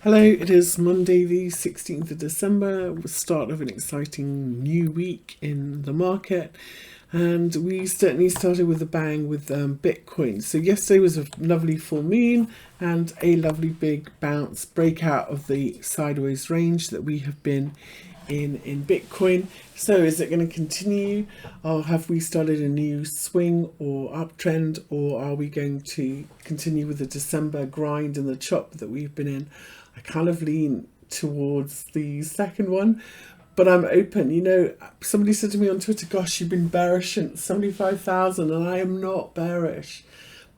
Hello, it is Monday the 16th of December, the start of an exciting new week in the market. And we certainly started with a bang with Bitcoin. So yesterday was a lovely full moon and a lovely big bounce breakout of the sideways range that we have been in Bitcoin. So is it going to continue, or have we started a new swing or uptrend, or are we going to continue with the December grind and the chop that we've been in? I kind of lean towards the second one, but I'm open. You know, somebody said to me on Twitter, gosh, you've been bearish at 75,000, and I am not bearish.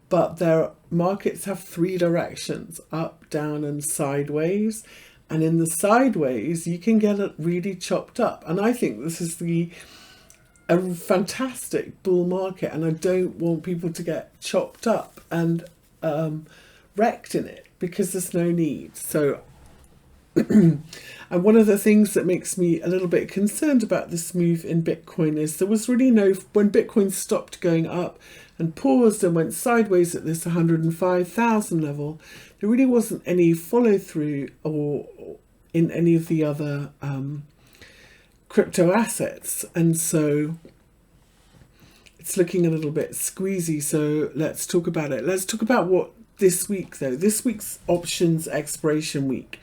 But their markets have three directions: up, down, and sideways. And in the sideways, you can get it really chopped up. And I think this is a fantastic bull market, and I don't want people to get chopped up and wrecked in it, because there's no need. So, and one of the things that makes me a little bit concerned about this move in Bitcoin is there was really when Bitcoin stopped going up and paused and went sideways at this 105,000 level, there really wasn't any follow through or in any of the other crypto assets. And so it's looking a little bit squeezy. So let's talk about it. Let's talk about what this week, though. This week's options expiration week.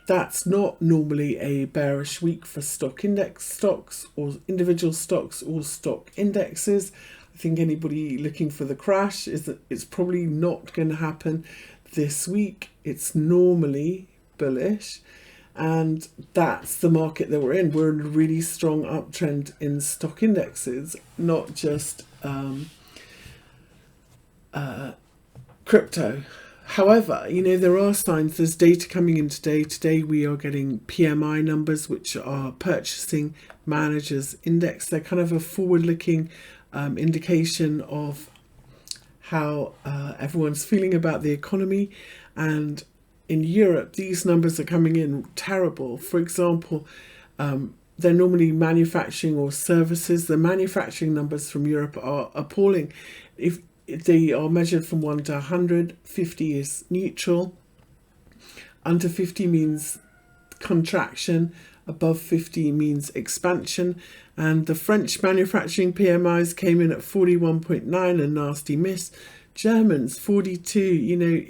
That's not normally a bearish week for stock index stocks or individual stocks or stock indexes. I think anybody looking for the crash is that it's probably not going to happen this week. It's normally bullish, and that's the market that we're in. We're in a really strong uptrend in stock indexes, not just crypto. However, you know, there are signs. There's data coming in today. Today we are getting PMI numbers, which are purchasing managers index. They're kind of a forward-looking indication of how everyone's feeling about the economy. And in Europe, these numbers are coming in terrible. For example, they're normally manufacturing or services. The manufacturing numbers from Europe are appalling. If they are measured from 1 to 100, 50 is neutral. Under 50 means contraction. Above 50 means expansion. And the French manufacturing PMIs came in at 41.9, a nasty miss. Germans, 42. You know,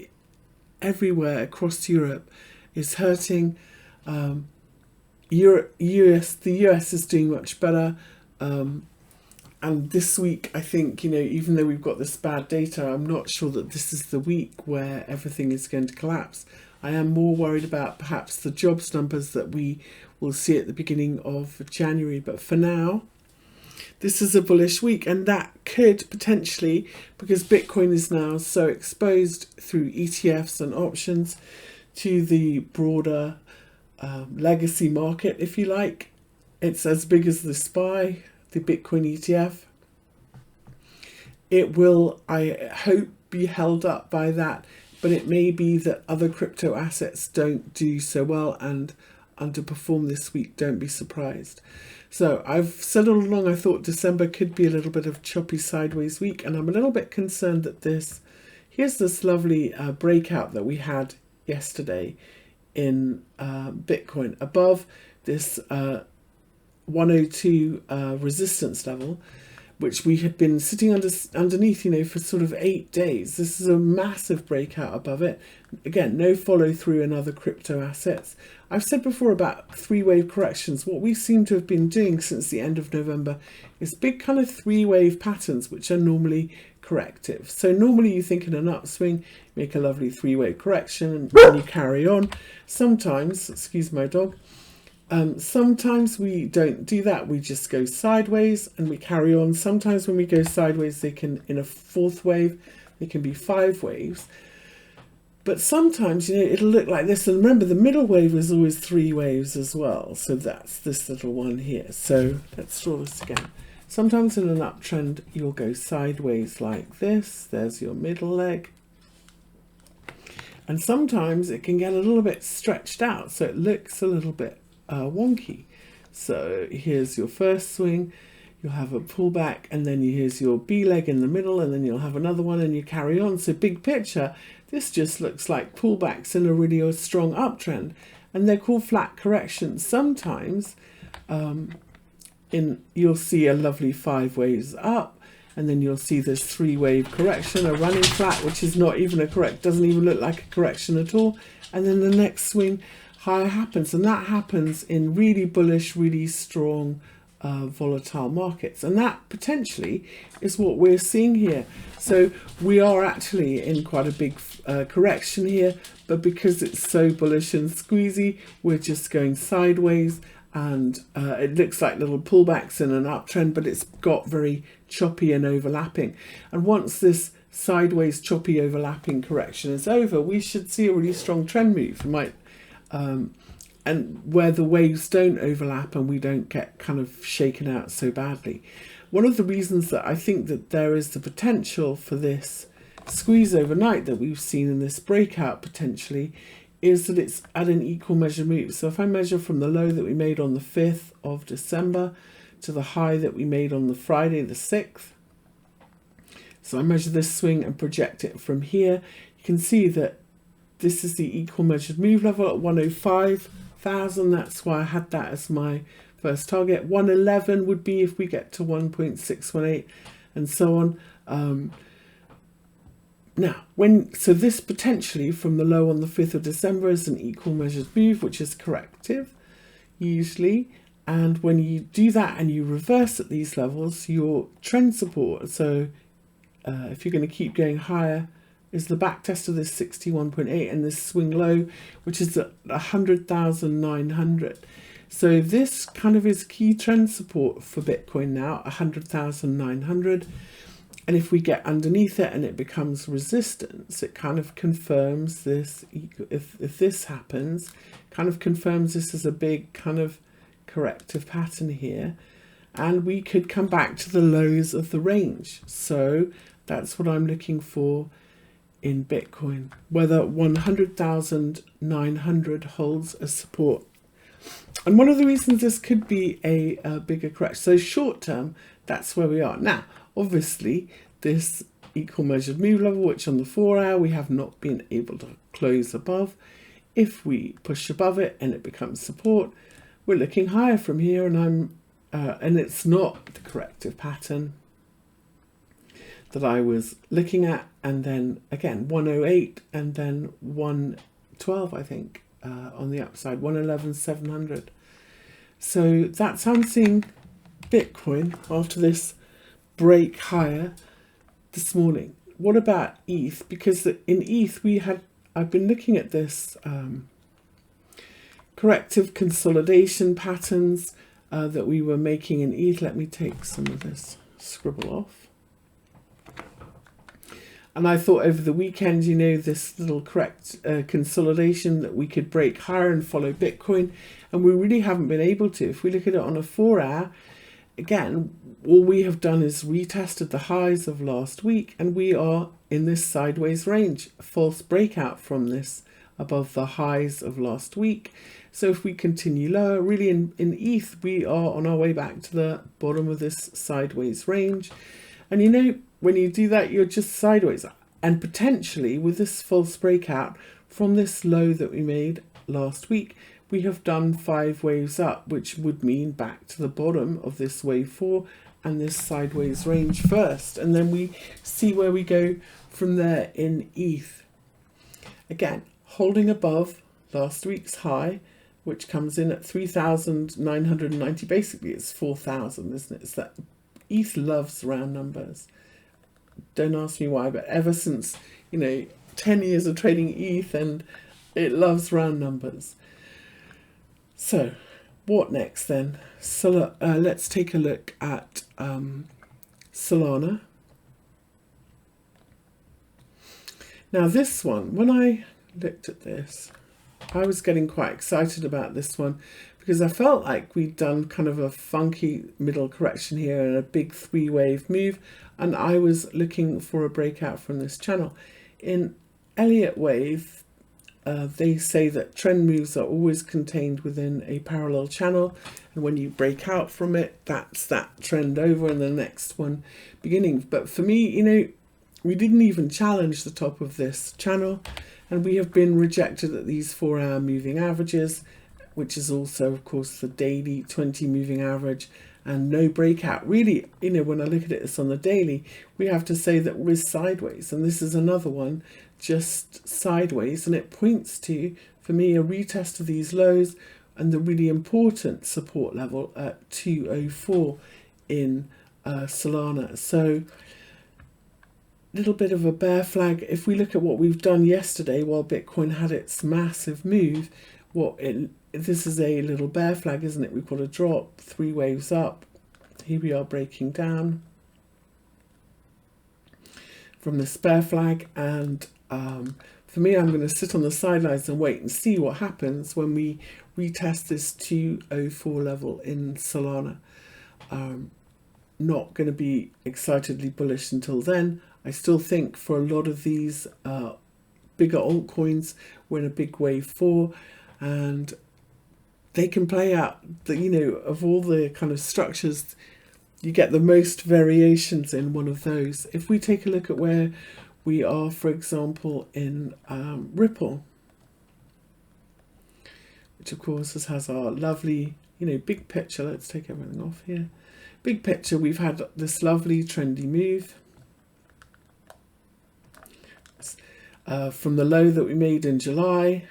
everywhere across Europe is hurting. The US is doing much better. And this week, I think, you know, even though we've got this bad data, I'm not sure that this is the week where everything is going to collapse. I am more worried about perhaps the jobs numbers that we will see at the beginning of January. But for now, this is a bullish week, and that could potentially, because Bitcoin is now so exposed through ETFs and options to the broader legacy market, if you like. It's as big as the SPY, the Bitcoin ETF. It will, I hope, be held up by that, but it may be that other crypto assets don't do so well and underperform this week. Don't be surprised. So I've said all along I thought December could be a little bit of choppy sideways week, and I'm a little bit concerned that here's this lovely breakout that we had yesterday in Bitcoin above this 102 resistance level, which we had been sitting underneath, you know, for sort of 8 days. This is a massive breakout above it. Again, no follow through in other crypto assets. I've said before about three-wave corrections. What we seem to have been doing since the end of November is big kind of three-wave patterns, which are normally corrective. So normally you think in an upswing, make a lovely three-wave correction, and then you carry on. Sometimes, excuse my dog, sometimes we don't do that. We just go sideways and we carry on. Sometimes when we go sideways, they can, in a fourth wave, they can be 5 waves. But sometimes, you know, it'll look like this. And remember, the middle wave is always 3 waves as well. So that's this little one here. So let's draw this again. Sometimes in an uptrend, you'll go sideways like this. There's your middle leg. And sometimes it can get a little bit stretched out, so it looks a little bit wonky. So here's your first swing, you'll have a pullback, and then here's your B leg in the middle, and then you'll have another one, and you carry on. So big picture, This just looks like pullbacks in a really strong uptrend, and they're called flat corrections. Sometimes you'll see a lovely 5 waves up, and then you'll see this 3-wave correction, a running flat, which is not even a correct, doesn't even look like a correction at all, and then the next swing higher happens, and that happens in really bullish, really strong volatile markets, and that potentially is what we're seeing here. So we are actually in quite a big correction here, but because it's so bullish and squeezy, we're just going sideways, and it looks like little pullbacks in an uptrend, but it's got very choppy and overlapping. And once this sideways choppy overlapping correction is over, we should see a really strong trend move. And where the waves don't overlap and we don't get kind of shaken out so badly. One of the reasons that I think that there is the potential for this squeeze overnight that we've seen in this breakout potentially is that it's at an equal measure move. So if I measure from the low that we made on the 5th of December to the high that we made on the Friday the 6th, so I measure this swing and project it from here, you can see that this is the equal measured move level at 105,000. That's why I had that as my first target. 111 would be if we get to 1.618 and so on. So this potentially from the low on the 5th of December is an equal measured move, which is corrective usually. And when you do that and you reverse at these levels, your trend support, so if you're going to keep going higher, is the back test of this 61.8 and this swing low, which is at 100,900. So this kind of is key trend support for Bitcoin now, 100,900. And if we get underneath it and it becomes resistance, it kind of confirms this. If this happens, kind of confirms this is a big kind of corrective pattern here. And we could come back to the lows of the range. So that's what I'm looking for in Bitcoin, whether 100,900 holds as support. And one of the reasons this could be a bigger correction, so short term, that's where we are. Now, obviously, this equal measured move level, which on the 4 hour we have not been able to close above. If we push above it and it becomes support, we're looking higher from here, and it's not the corrective pattern that I was looking at, and then again 108 and then 112 I think on the upside, 111,700. So that's how I'm seeing Bitcoin after this break higher this morning. What about ETH? Because in ETH I've been looking at this corrective consolidation patterns that we were making in ETH. Let me take some of this scribble off. And I thought over the weekend, this little correct consolidation that we could break higher and follow Bitcoin. And we really haven't been able to. If we look at it on a 4 hour, again, all we have done is retested the highs of last week. And we are in this sideways range, a false breakout from this above the highs of last week. So if we continue lower, really in ETH, we are on our way back to the bottom of this sideways range. And when you do that, you're just sideways. And potentially with this false breakout from this low that we made last week, we have done 5 waves up, which would mean back to the bottom of this wave 4 and this sideways range first. And then we see where we go from there in ETH. Again, holding above last week's high, which comes in at 3,990. Basically, it's 4,000, isn't it? It's that ETH loves round numbers. Don't ask me why, but ever since 10 years of trading ETH, and it loves round numbers. So what next then? So let's take a look at Solana. Now this one, when I looked at this, I was getting quite excited about this one because I felt like we'd done kind of a funky middle correction here and a big 3-wave move, and I was looking for a breakout from this channel. In Elliott Wave, they say that trend moves are always contained within a parallel channel, and when you break out from it, that's that trend over and the next one beginning. But for me, We didn't even challenge the top of this channel, and we have been rejected at these 4-hour moving averages, which is also, of course, the daily 20 moving average, and no breakout. Really, you know, when I look at it on the daily, we have to say that we're sideways, and this is another one just sideways, and it points to, for me, a retest of these lows and the really important support level at 204 in Solana. So little bit of a bear flag. If we look at what we've done yesterday while Bitcoin had its massive move, this is a little bear flag, isn't it? We've got a drop, 3 waves up. Here we are breaking down from this bear flag, and for me, I'm going to sit on the sidelines and wait and see what happens when we retest this 204 level in Solana. Not going to be excitedly bullish until then. I still think for a lot of these bigger altcoins, we're in a big wave 4, and they can play out, you know, of all the kind of structures, you get the most variations in one of those. If we take a look at where we are, for example, in Ripple, which of course has our lovely, you know, big picture. Let's take everything off here. Big picture, we've had this lovely trendy move from the low that we made in July.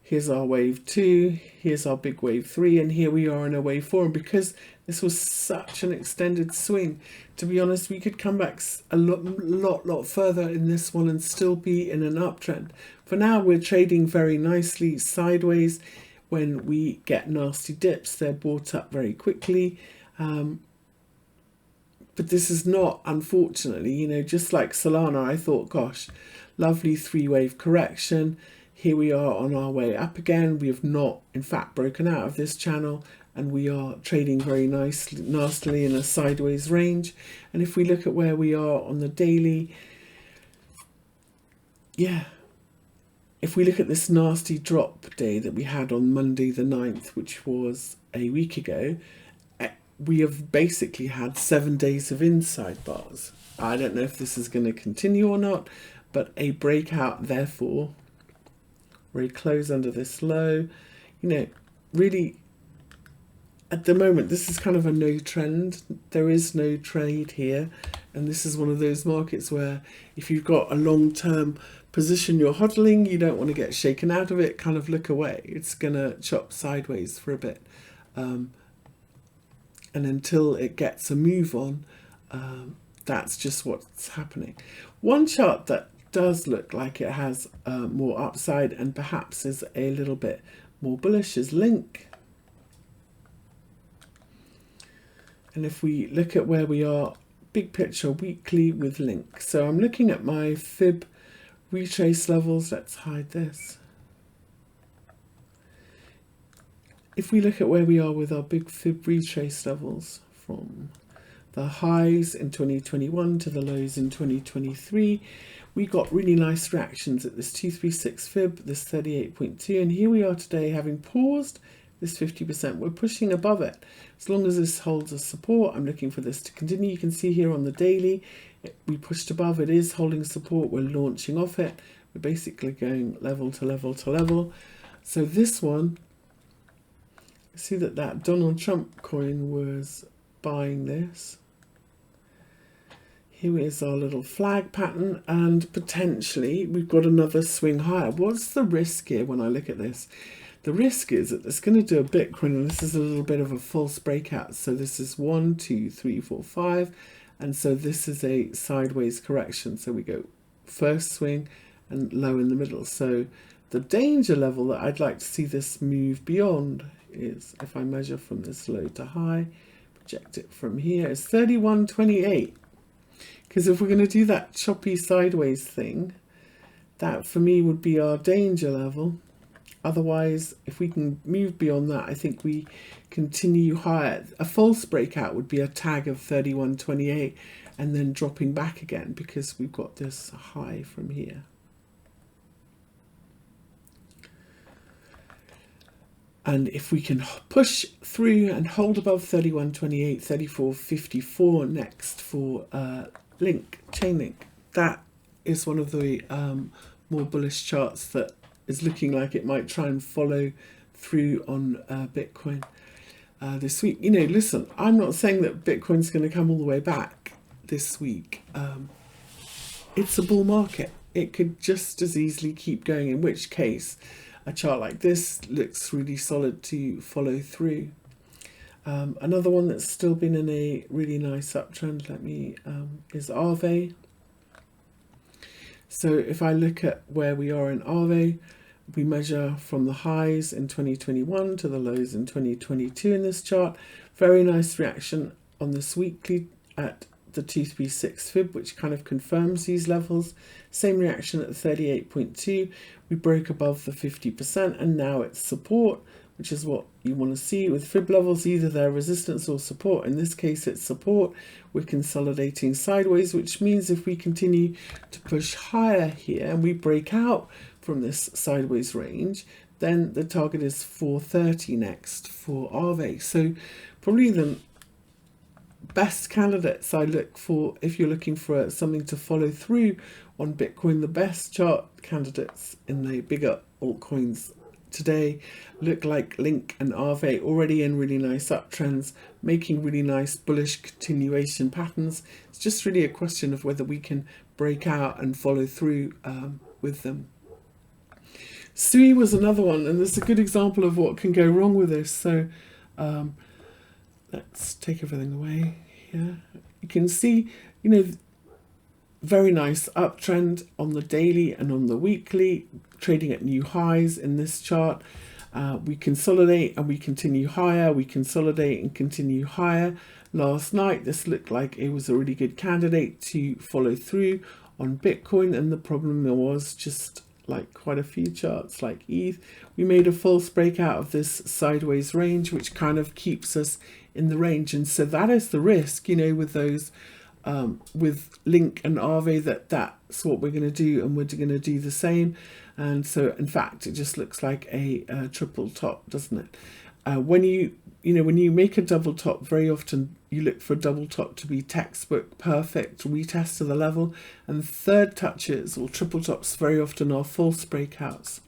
Here's our wave 2, here's our big wave 3, and here we are in a wave 4. And because this was such an extended swing, to be honest, we could come back a lot further in this one and still be in an uptrend. For now, we're trading very nicely sideways. When we get nasty dips, they're bought up very quickly. But this is not, unfortunately, you know, just like Solana, I thought, gosh, lovely 3-wave correction. Here we are on our way up again. We have not, in fact, broken out of this channel, and we are trading very nastily in a sideways range. And if we look at where we are on the daily, yeah, if we look at this nasty drop day that we had on Monday the 9th, which was a week ago, we have basically had 7 days of inside bars. I don't know if this is going to continue or not, but a breakout, therefore, where we close under this low, you know, really at the moment, this is kind of a no trend. There is no trade here. And this is one of those markets where if you've got a long-term position you're hodling, you don't want to get shaken out of it, kind of look away. It's going to chop sideways for a bit. And until it gets a move on, that's just what's happening. One chart that does look like it has more upside and perhaps is a little bit more bullish is Link. And if we look at where we are, big picture weekly with Link. So I'm looking at my fib retrace levels. Let's hide this. If we look at where we are with our big fib retrace levels from the highs in 2021 to the lows in 2023, we got really nice reactions at this 236 fib, this 38.2, and here we are today having paused this 50%. We're pushing above it. As long as this holds a support, I'm looking for this to continue. You can see here on the daily, we pushed above, it is holding support, we're launching off it. We're basically going level to level to level. So this one, see that Donald Trump coin was buying this. Here is our little flag pattern, and potentially we've got another swing higher. What's the risk here when I look at this? The risk is that it's going to do a Bitcoin, and this is a little bit of a false breakout. So this is 1, 2, 3, 4, 5, and so this is a sideways correction. So we go first swing and low in the middle. So the danger level that I'd like to see this move beyond is, if I measure from this low to high, project it from here, is 31.28. Because if we're going to do that choppy sideways thing, that for me would be our danger level. Otherwise, if we can move beyond that, I think we continue higher. A false breakout would be a tag of 31.28 and then dropping back again because we've got this high from here. And if we can push through and hold above 31.28, 34.54 next for Chainlink. that is one of the more bullish charts that is looking like it might try and follow through on Bitcoin this week. You know, listen, I'm not saying that Bitcoin's going to come all the way back this week. It's a bull market. It could just as easily keep going, in which case a chart like this looks really solid to follow through. Another one that's still been in a really nice uptrend is Arve. So if I look at where we are in Arve, we measure from the highs in 2021 to the lows in 2022 in this chart. Very nice reaction on this weekly at the 236 fib, which kind of confirms these levels. Same reaction at 38.2. We broke above the 50%, and now it's support, which is what you want to see with fib levels. Either they're resistance or support. In this case, it's support. We're consolidating sideways, which means if we continue to push higher here and we break out from this sideways range, then the target is 430 next for Arve. So probably the best candidates I look for, if you're looking for something to follow through on Bitcoin, the best chart candidates in the bigger altcoins today look like Link and Arve, already in really nice uptrends, making really nice bullish continuation patterns. It's just really a question of whether we can break out and follow through with them. Sui was another one, and there's a good example of what can go wrong with this. So let's take everything away here. You can see, you know, very nice uptrend on the daily and on the weekly, trading at new highs in this chart. We consolidate and we continue higher, we consolidate and continue higher. Last night, this looked like it was a really good candidate to follow through on Bitcoin, and the problem was just like quite a few charts like ETH, we made a false breakout of this sideways range, which kind of keeps us in the range. And so that is the risk, you know, with those with Link and Arve, that's what we're going to do, and we're going to do the same. And so in fact, it just looks like a triple top, doesn't it? When you make a double top, very often you look for a double top to be textbook perfect retest to the level, and third touches or triple tops very often are false breakouts.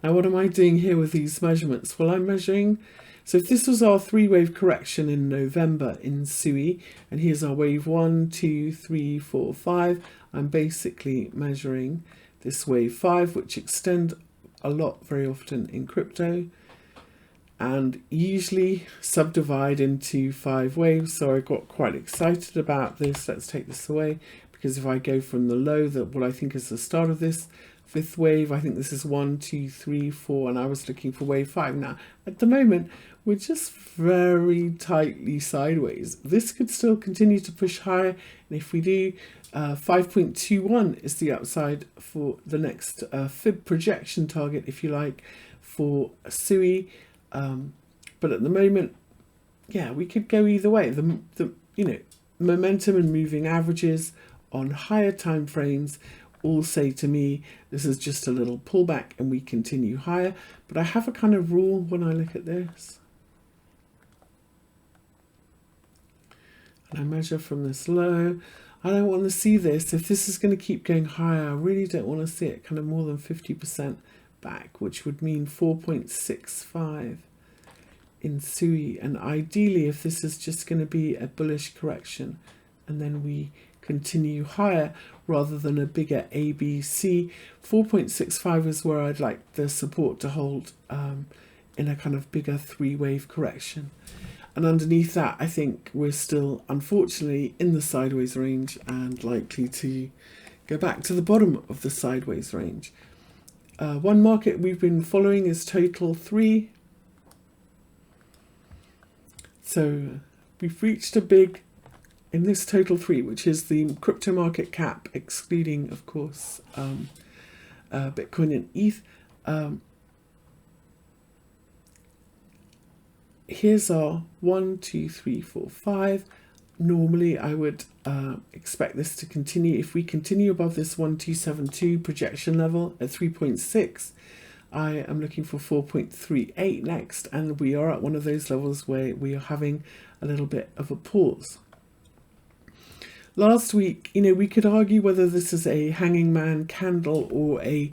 Now, what am I doing here with these measurements? Well, I'm measuring, so if this was our 3-wave correction in November in Sui, and here's our wave 1, 2, 3, 4, 5, I'm basically measuring this wave 5, which extend a lot very often in crypto, and usually subdivide into 5 waves. So I got quite excited about this. Let's take this away, because if I go from the low, what I think is the start of this 5th wave, I think this is 1, 2, 3, 4, and I was looking for wave 5. Now, at the moment, we're just very tightly sideways. This could still continue to push higher, and if we do, 5.21 is the upside for the next fib projection target, if you like, for Sui. But at the moment, yeah, we could go either way. The momentum and moving averages on higher time frames all say to me this is just a little pullback and we continue higher. But I have a kind of rule when I look at this, and I measure from this low. I don't want to see this. If this is going to keep going higher, I really don't want to see it kind of more than 50% back, which would mean 4.65 in Sui. And ideally, if this is just going to be a bullish correction and then we continue higher rather than a bigger ABC, 4.65 is where I'd like the support to hold in a kind of bigger 3-wave correction. And underneath that, I think we're still, unfortunately, in the sideways range and likely to go back to the bottom of the sideways range. One market we've been following is Total 3. So we've reached a big, in this Total 3, which is the crypto market cap, excluding, of course, Bitcoin and ETH. Here's our 1, 2, 3, 4, 5. Normally, I would expect this to continue. If we continue above this 1272 projection level at 3.6, I am looking for 4.38 next, and we are at one of those levels where we are having a little bit of a pause. last week, you know, we could argue whether this is a hanging man candle or a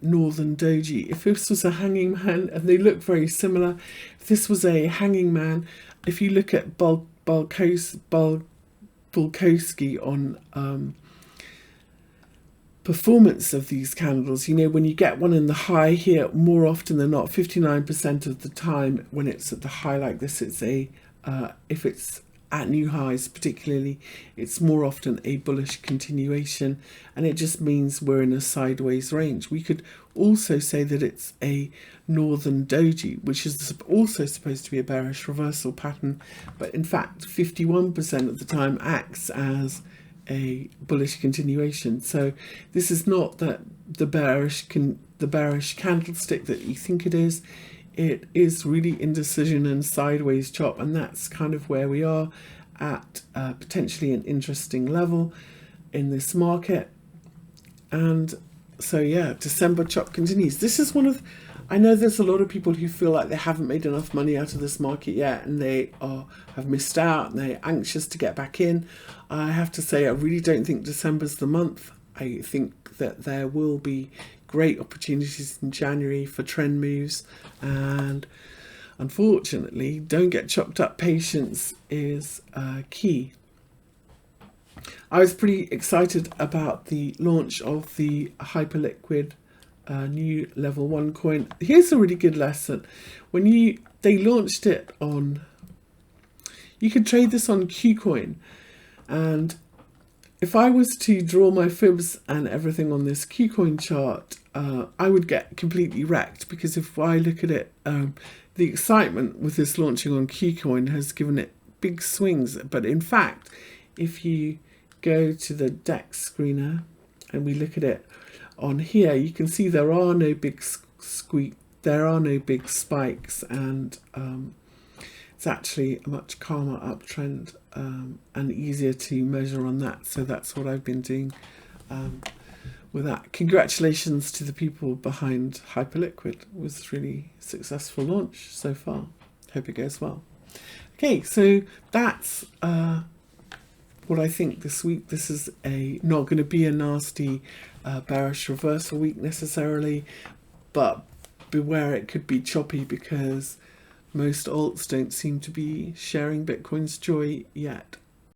northern doji. If this was a hanging man, and they look very similar, if this was a hanging man, if you look at Bulkowski on performance of these candles, you know, when you get one in the high here, more often than not, 59% of the time when it's at the high like this, it's a if it's at new highs particularly, it's more often a bullish continuation, and it just means we're in a sideways range. We could also say that it's a northern doji, which is also supposed to be a bearish reversal pattern, but in fact 51% of the time acts as a bullish continuation. So this is not that the bearish candlestick that you think it is. It is really indecision and sideways chop, and that's kind of where we are at potentially an interesting level in this market. And so yeah, December chop continues. This is one of, I know there's a lot of people who feel like they haven't made enough money out of this market yet, and they have missed out, and they're anxious to get back in. I have to say, I really don't think December's the month. I think that there will be great opportunities in January for trend moves, and unfortunately, don't get chopped up. Patience is key. I was pretty excited about the launch of the hyperliquid new level 1 coin. Here's a really good lesson. When they launched it on, you could trade this on KuCoin, and if I was to draw my fibs and everything on this KuCoin chart, I would get completely wrecked, because if I look at it, the excitement with this launching on KuCoin has given it big swings. But in fact, if you go to the DEX screener and we look at it on here, you can see there are no big spikes, and it's actually a much calmer uptrend and easier to measure on that. So that's what I've been doing with that. Congratulations to the people behind Hyperliquid. It was really successful launch so far. Hope it goes well. Okay, so that's what I think this week. This is not going to be a nasty bearish reversal week necessarily, but beware, it could be choppy because most alts don't seem to be sharing Bitcoin's joy yet.